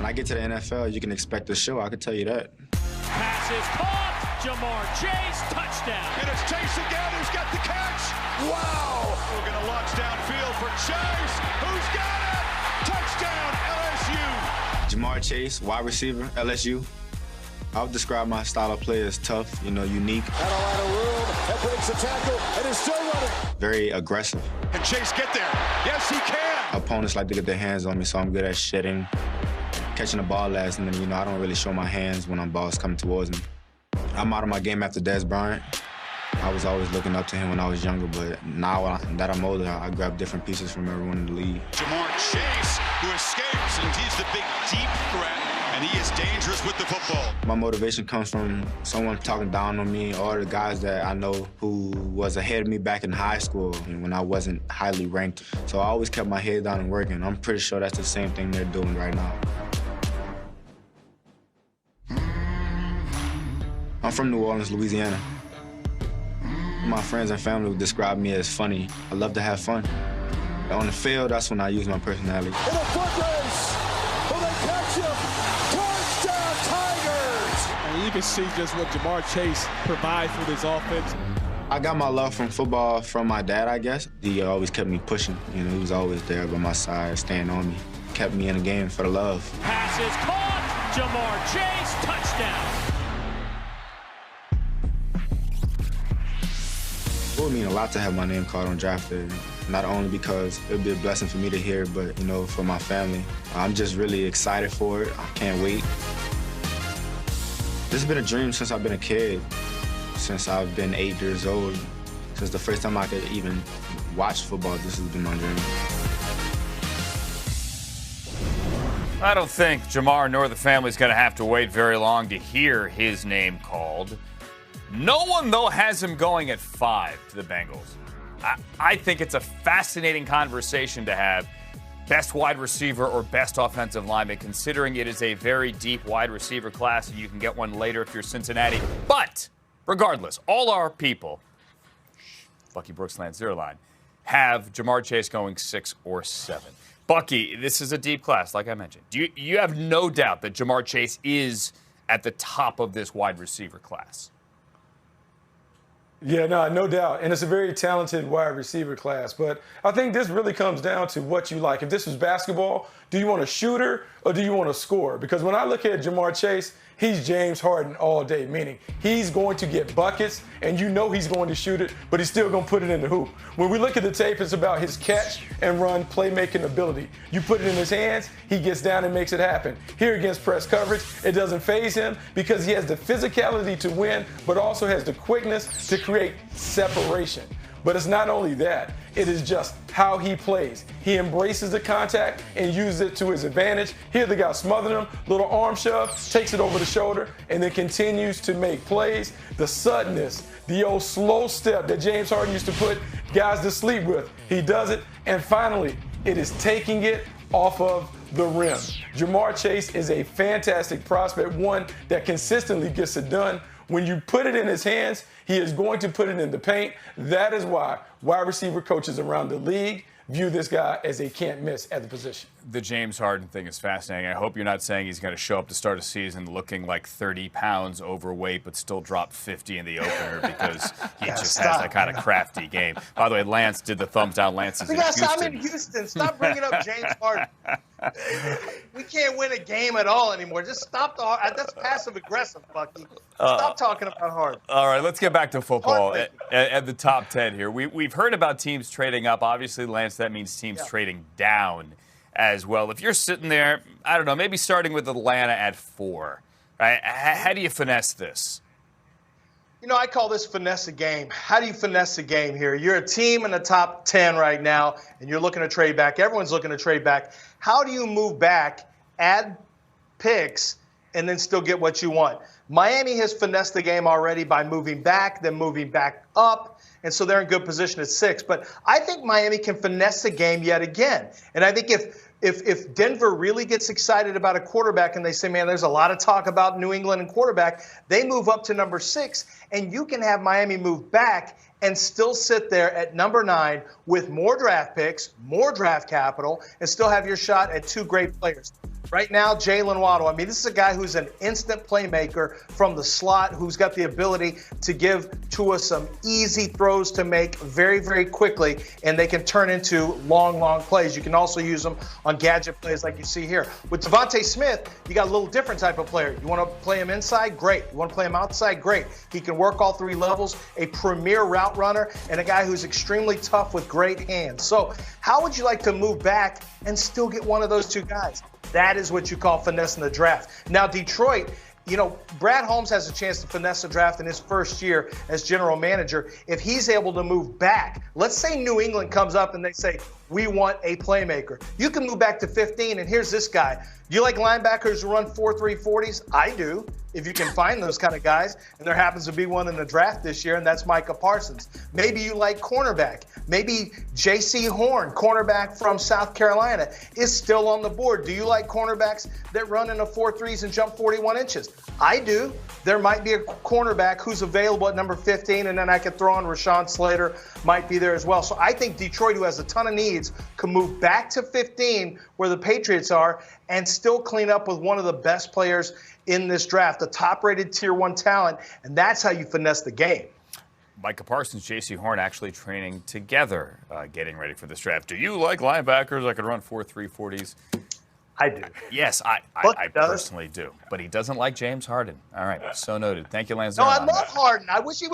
When I get to the NFL, you can expect a show, I can tell you that. Pass is caught. Jamar Chase, touchdown. And it's Chase again who's got the catch. Wow! We're going to launch downfield for Chase. Who's got it? Touchdown, LSU. Jamar Chase, wide receiver, LSU. I would describe my style of play as tough, unique. Had a lot of room. That breaks the tackle, and is still running. Very aggressive. Can Chase get there? Yes, he can. Opponents like to get their hands on me, so I'm good at shedding, catching the ball last, and then, I don't really show my hands when balls coming towards me. I'm out of my game after Des Bryant. I was always looking up to him when I was younger, but now that I'm older, I grab different pieces from everyone in the league. Jamar Chase, who escapes, and he's the big, deep threat, and he is dangerous with the football. My motivation comes from someone talking down on me, or the guys that I know who was ahead of me back in high school when I wasn't highly ranked. So I always kept my head down and working. I'm pretty sure that's the same thing they're doing right now. I'm from New Orleans, Louisiana. My friends and family would describe me as funny. I love to have fun. On the field, that's when I use my personality. In a foot race, will they catch him? Touchdown, Tigers! And you can see just what Jamar Chase provides for this offense. I got my love from football from my dad, I guess. He always kept me pushing. He was always there by my side, staying on me. Kept me in the game for the love. Pass is caught. Jamar Chase, touchdown. It would mean a lot to have my name called on draft day. Not only because it would be a blessing for me to hear, but, for my family. I'm just really excited for it. I can't wait. This has been a dream since I've been a kid, since I've been 8 years old. Since the first time I could even watch football, this has been my dream. I don't think Jamar nor the family is going to have to wait very long to hear his name called. No one, though, has him going at 5 to the Bengals. I think it's a fascinating conversation to have. Best wide receiver or best offensive lineman, considering it is a very deep wide receiver class, and you can get one later if you're Cincinnati. But regardless, all our people, Bucky Brooks, Lance Zierlein, have Jamar Chase going 6 or 7. Bucky, this is a deep class, like I mentioned. You have no doubt that Jamar Chase is at the top of this wide receiver class. Yeah, no doubt. And it's a very talented wide receiver class. But I think this really comes down to what you like. If this was basketball, do you want a shooter or do you want to score? Because when I look at Jamar Chase, he's James Harden all day, meaning he's going to get buckets, and he's going to shoot it, but he's still going to put it in the hoop. When we look at the tape, it's about his catch and run playmaking ability. You put it in his hands, he gets down and makes it happen. Here against press coverage, it doesn't faze him because he has the physicality to win, but also has the quickness to create separation. But it's not only that, it is just how he plays. He embraces the contact and uses it to his advantage. Here the guy smothering him, little arm shove, takes it over the shoulder, and then continues to make plays. The suddenness, the old slow step that James Harden used to put guys to sleep with. He does it, and finally, it is taking it off of the rim. Jamar Chase is a fantastic prospect, one that consistently gets it done. When you put it in his hands, he is going to put it in the paint. That is why wide receiver coaches around the league view this guy as a can't miss at the position. The James Harden thing is fascinating. I hope you're not saying he's going to show up to start a season looking like 30 pounds overweight but still drop 50 in the opener because he just has that kind of crafty game. By the way, Lance did the thumbs down. Lance is in Houston. I'm in Houston. Stop bringing up James Harden. We can't win a game at all anymore. Just stop that's passive-aggressive, Bucky. Stop talking about Harden. All right, let's get back to football at the top 10 here. We've heard about teams trading up. Obviously, Lance, that means teams trading down as well. If you're sitting there, I don't know, maybe starting with Atlanta at 4, right? How do you finesse this? I call this finesse a game. How do you finesse a game here? You're a team in the top 10 right now, and you're looking to trade back. Everyone's looking to trade back. How do you move back, add picks, and then still get what you want? Miami has finessed the game already by moving back, then moving back up, and so they're in good position at 6. But I think Miami can finesse the game yet again. And I think if Denver really gets excited about a quarterback and they say, man, there's a lot of talk about New England and quarterback, they move up to number 6, and you can have Miami move back and still sit there at number 9 with more draft picks, more draft capital, and still have your shot at 2 great players. Right now, Jalen Waddle. I mean, this is a guy who's an instant playmaker from the slot, who's got the ability to give Tua some easy throws to make very, very quickly, and they can turn into long, long plays. You can also use them on gadget plays like you see here. With Devontae Smith, you got a little different type of player. You want to play him inside? Great. You want to play him outside? Great. He can work all three levels, a premier route runner, and a guy who's extremely tough with great hands. So how would you like to move back and still get one of those two guys? That is what you call finessing the draft. Now, Detroit, Brad Holmes has a chance to finesse the draft in his first year as general manager if he's able to move back. Let's say New England comes up and they say, we want a playmaker. You can move back to 15, and here's this guy. Do you like linebackers who run 4.3 40s? I do, if you can find those kind of guys. And there happens to be one in the draft this year, and that's Micah Parsons. Maybe you like cornerback. Maybe J.C. Horn, cornerback from South Carolina, is still on the board. Do you like cornerbacks that run in the 4.3s and jump 41 inches? I do. There might be a cornerback who's available at number 15, and then I could throw in Rashawn Slater, might be there as well. So I think Detroit, who has a ton of needs, can move back to 15 where the Patriots are and still clean up with one of the best players in this draft, the top-rated Tier 1 talent, and that's how you finesse the game. Micah Parsons, J.C. Horn actually training together, getting ready for this draft. Do you like linebackers that could run 4.3 40s? I do. Yes, I personally do. But he doesn't like James Harden. All right, so noted. Thank you, Lance. No, I love Harden. I wish he would.